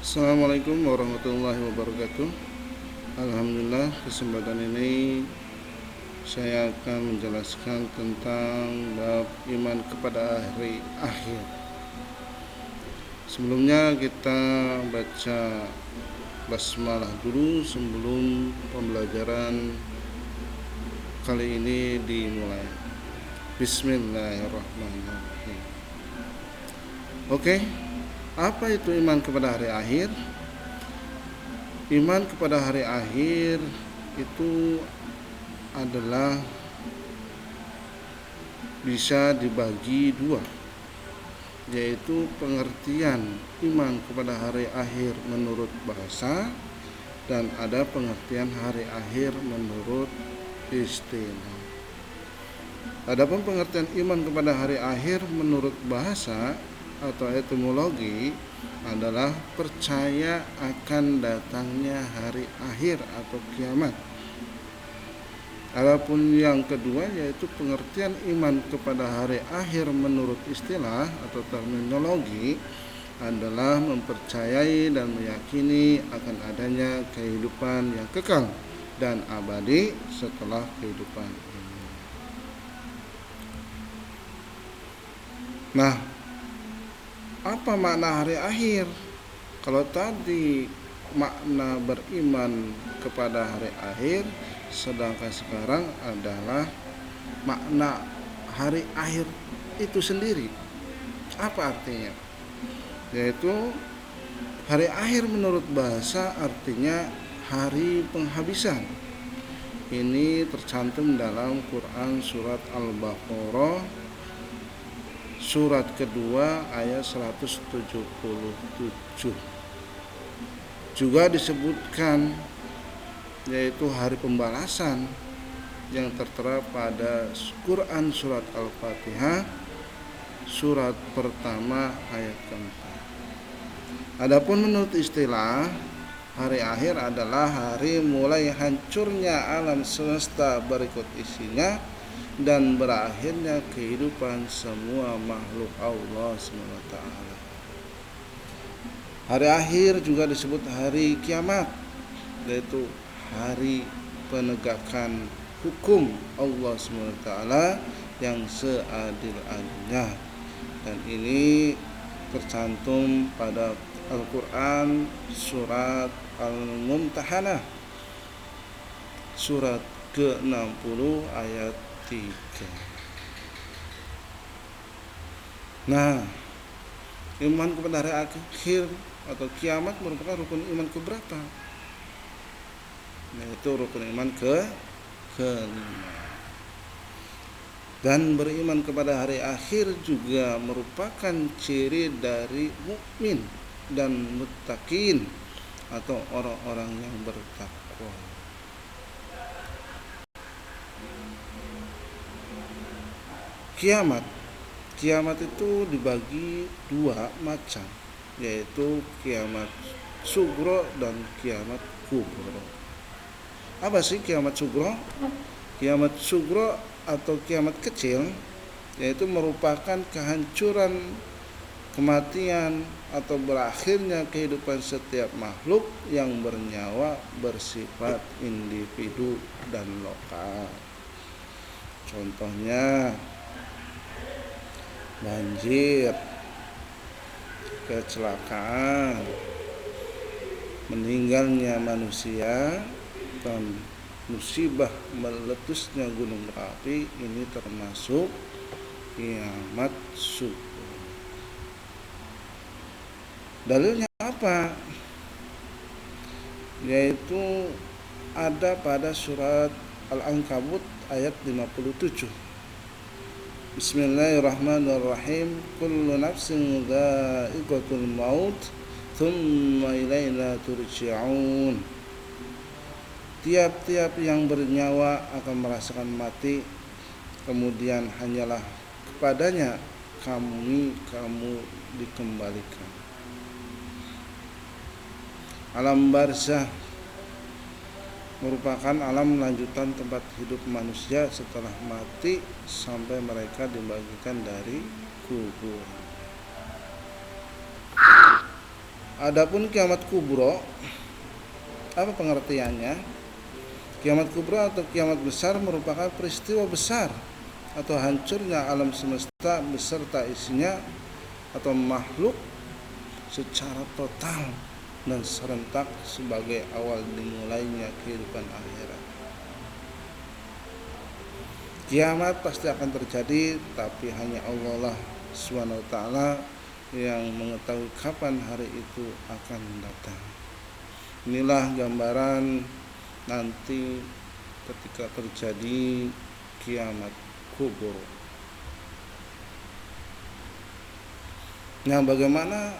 Assalamualaikum warahmatullahi wabarakatuh. Alhamdulillah, kesempatan ini saya akan menjelaskan tentang bab iman kepada hari akhir. Sebelumnya kita baca basmalah dulu sebelum pembelajaran kali ini dimulai. Bismillahirrahmanirrahim. Oke, apa itu iman kepada hari akhir? Iman kepada hari akhir itu adalah bisa dibagi dua, yaitu pengertian iman kepada hari akhir menurut bahasa dan ada pengertian hari akhir menurut istilah. Adapun pengertian iman kepada hari akhir menurut bahasa atau etimologi adalah percaya akan datangnya hari akhir atau kiamat. Adapun yang kedua yaitu pengertian iman kepada hari akhir menurut istilah atau terminologi adalah mempercayai dan meyakini akan adanya kehidupan yang kekal dan abadi setelah kehidupan ini. Nah, apa makna hari akhir? Kalau tadi makna beriman kepada hari akhir, sedangkan sekarang adalah makna hari akhir itu sendiri. Apa artinya? Yaitu hari akhir menurut bahasa artinya hari penghabisan. Ini tercantum dalam Quran surat Al-Baqarah surat kedua ayat 177. Juga disebutkan yaitu hari pembalasan yang tertera pada Quran surat Al-Fatihah surat pertama ayat keempat. Adapun menurut istilah, hari akhir adalah hari mulai hancurnya alam semesta berikut isinya dan berakhirnya kehidupan semua makhluk Allah SWT. Hari akhir juga disebut hari kiamat, yaitu hari penegakan hukum Allah SWT yang seadil-adilnya. Dan ini tercantum pada Al-Quran surat Al-Mumtahanah surat ke-60 ayat 3. Nah, iman kepada hari akhir atau kiamat merupakan rukun iman keberapa? Yaitu rukun iman kelima. Dan beriman kepada hari akhir juga merupakan ciri dari mukmin dan muttaqin atau orang-orang yang bertakwa. Kiamat itu dibagi dua macam, yaitu kiamat sugro dan kiamat kubro. Apa sih kiamat sugro? Kiamat sugro atau kiamat kecil yaitu merupakan kehancuran, kematian atau berakhirnya kehidupan setiap makhluk yang bernyawa bersifat individu dan lokal. Contohnya banjir, kecelakaan, meninggalnya manusia, dan musibah meletusnya gunung berapi. Ini termasuk kiamat subuh. Dalilnya apa? Yaitu ada pada surat Al-Ankabut ayat 57. Bismillahirrahmanirrahim. Kullu nafsin dha'iqatul maut, thumma ilaina turja'un. Tiap-tiap yang bernyawa akan merasakan mati, kemudian hanyalah kepadanya kamu dikembalikan. Alam barzah merupakan alam lanjutan tempat hidup manusia setelah mati sampai mereka dibagikan dari kubur. Adapun kiamat kubro, apa pengertiannya? Kiamat kubro atau kiamat besar merupakan peristiwa besar atau hancurnya alam semesta beserta isinya atau makhluk secara total dan serentak sebagai awal dimulainya kehidupan akhirat. Kiamat pasti akan terjadi, tapi hanya Allah lah SWT yang mengetahui kapan hari itu akan datang. Inilah gambaran nanti ketika terjadi kiamat kubur. Nah, bagaimana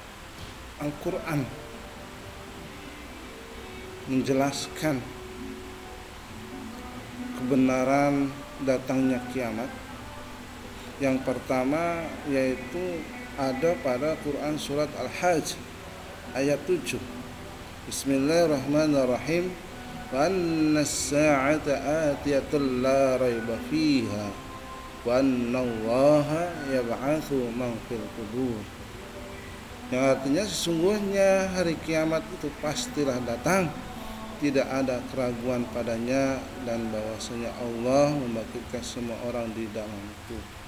Al-Quran menjelaskan kebenaran datangnya kiamat? Yang pertama yaitu ada pada Quran surat Al-Hajj ayat 7. Bismillahirrahmanirrahim. Wa annas sa'ata atiyatun la raiba fiha wa annallaha yab'atsu man fil qubur. Yang artinya sesungguhnya hari kiamat itu pastilah datang, tidak ada keraguan padanya, dan bahwasanya Allah membangkitkan semua orang di dalam kubur.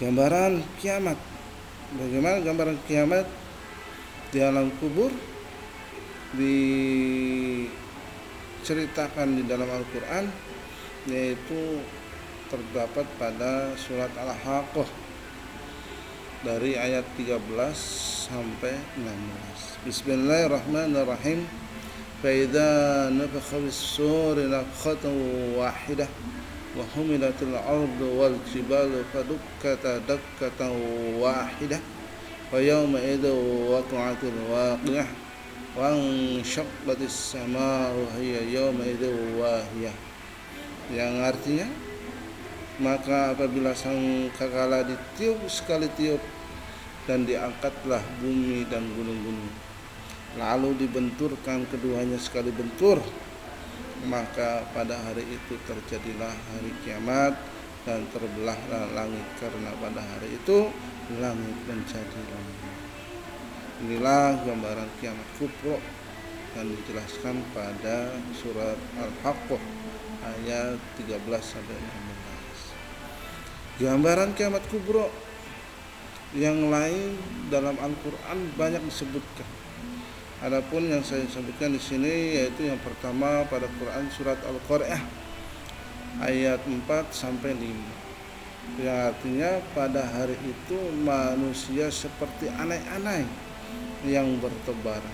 Gambaran kiamat. Bagaimana gambaran kiamat di alam kubur? Diceritakan di dalam Al-Quran, yaitu terdapat pada surat Al-Haqqah dari ayat 13 sampai 16. Bismillahirrahmanirrahim. Fa idza nafikha bis-suri nafkhatan wahidah wa humilatil ardu wal jibalu fadukkata dakkatan wahidah wa yawma idza waqa'atil waqi'ah wa anshaqqatis samaa'u hiya yawma idza wahiyah. Yang artinya, maka apabila sangkakala ditiup sekali tiup, dan diangkatlah bumi dan gunung-gunung, lalu dibenturkan keduanya sekali bentur, maka pada hari itu terjadilah hari kiamat dan terbelahlah langit, karena pada hari itu langit menjadi langit. Inilah gambaran kiamat kubro yang dijelaskan pada surat Al-Haqqah ayat 13 sampai 16. Gambaran kiamat kubro yang lain dalam Al-Quran banyak disebutkan. Adapun yang saya sebutkan di sini yaitu yang pertama pada Quran surat Al-Qari'ah ayat 4 sampai 5. Yang artinya pada hari itu manusia seperti anai-anai yang bertebaran,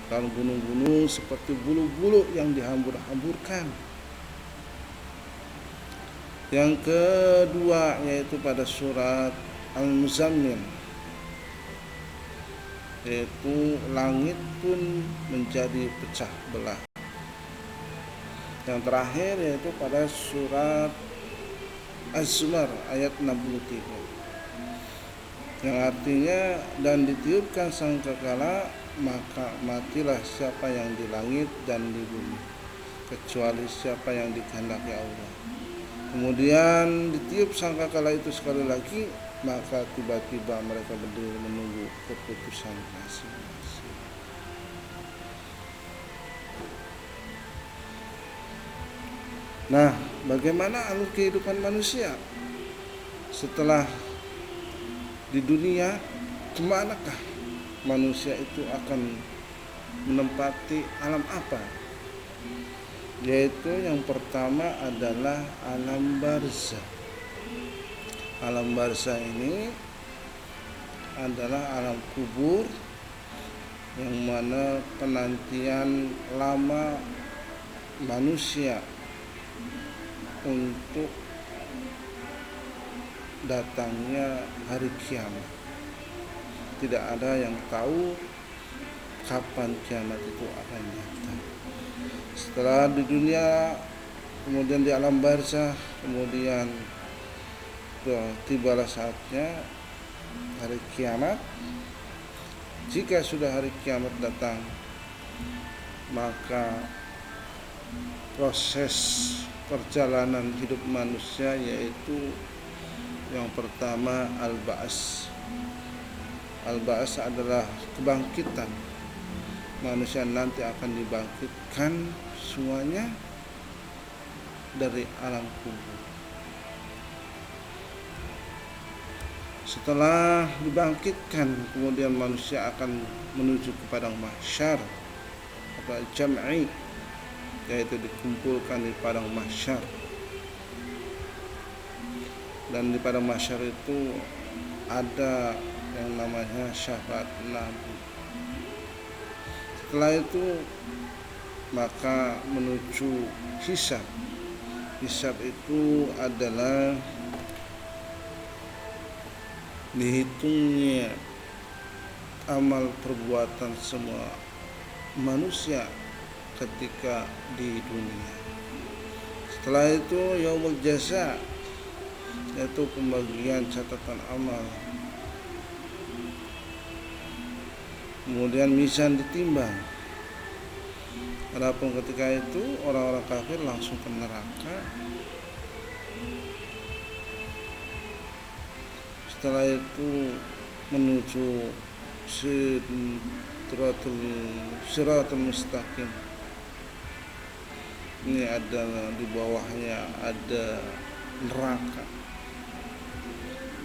dan gunung-gunung seperti bulu-bulu yang dihambur-hamburkan. Yang kedua yaitu pada surat Al-Muzammil, yaitu langit pun menjadi pecah belah. Yang terakhir yaitu pada surat Az-Zumar ayat 63, yang artinya, dan ditiupkan sangkakala maka matilah siapa yang di langit dan di bumi, kecuali siapa yang dikehendaki Allah. Kemudian ditiup sangkakala itu sekali lagi, maka tiba-tiba mereka berdiri menunggu keputusan masing-masing. Nah, bagaimana alur kehidupan manusia setelah di dunia? Kemanakah manusia itu akan menempati alam apa? Yaitu yang pertama adalah alam barzah. Alam barzah ini adalah alam kubur, yang mana penantian lama manusia untuk datangnya hari kiamat. Tidak ada yang tahu kapan kiamat itu akan datang. Setelah di dunia, kemudian di alam barzah, kemudian tibalah saatnya hari kiamat. Jika sudah hari kiamat datang, maka proses perjalanan hidup manusia yaitu yang pertama al-ba'as, Al-Ba'ats adalah kebangkitan. Manusia nanti akan dibangkitkan semuanya dari alam kubur. Setelah dibangkitkan, kemudian manusia akan menuju ke padang mahsyar atau jam'i, yaitu dikumpulkan di padang mahsyar. Dan di padang mahsyar itu ada yang namanya syafaat Nabi. Setelah itu maka menuju hisab. Hisab itu adalah dihitungnya amal perbuatan semua manusia ketika di dunia. Setelah itu yaumul jaza, yaitu pembagian catatan amal. Kemudian mizan ditimbang. Adapun ketika itu orang-orang kafir langsung ke neraka. Setelah itu menuju siratul mustaqim. Ini ada di bawahnya ada neraka.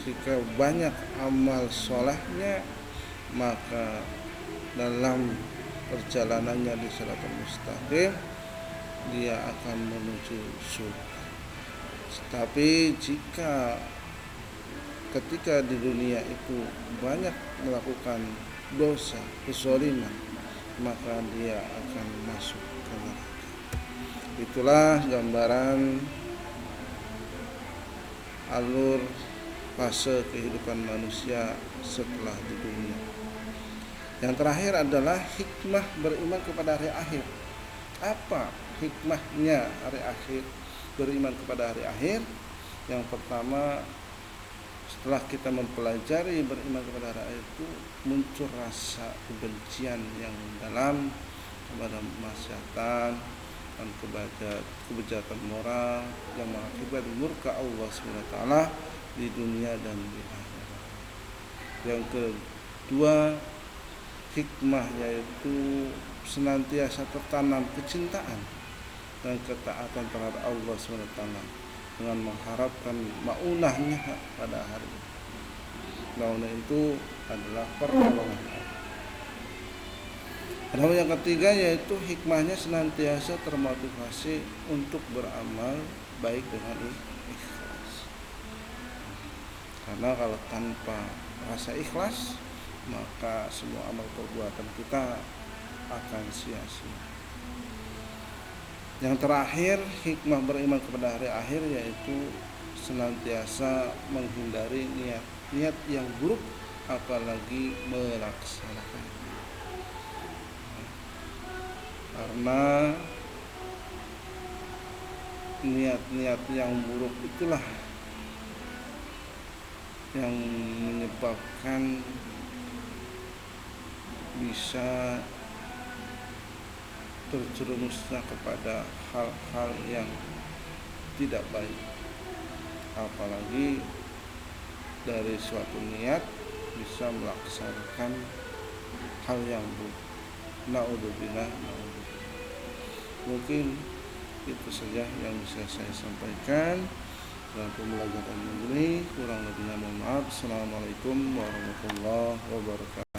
Jika banyak amal solehnya, maka dalam perjalanannya di siratul mustaqim dia akan menuju surga. Tapi jika ketika di dunia itu banyak melakukan dosa, kezaliman, maka dia akan masuk ke neraka. Itulah gambaran alur fase kehidupan manusia setelah di dunia. Yang terakhir adalah hikmah beriman kepada hari akhir. Apa hikmahnya hari akhir, beriman kepada hari akhir? Yang pertama, setelah kita mempelajari beriman kepada hari akhir itu, muncul rasa kebencian yang dalam kepada kemaksiatan dan kebejatan moral yang mengakibat murka Allah SWT di dunia dan di akhirat. Yang kedua, hikmah yaitu senantiasa tertanam kecintaan dan ketaatan terhadap Allah SWT dengan mengharapkan maunahnya pada hari ini. Maunah itu adalah pertolongan Allah. Lalu yang ketiga yaitu hikmahnya senantiasa termotivasi untuk beramal baik dengan ikhlas. Karena kalau tanpa rasa ikhlas, maka semua amal perbuatan kita akan sia-sia. Yang terakhir, hikmah beriman kepada hari akhir yaitu senantiasa menghindari niat yang buruk, apalagi melaksanakan. Karena niat-niat yang buruk itulah yang menyebabkan bisa terjerumusnya kepada hal-hal yang tidak baik, apalagi dari suatu niat bisa melaksanakan hal yang buruk. Naudzubillah. Mungkin itu saja yang bisa saya sampaikan dalam pembelajaran ini. Kurang lebihnya mohon maaf. Assalamualaikum warahmatullahi wabarakatuh.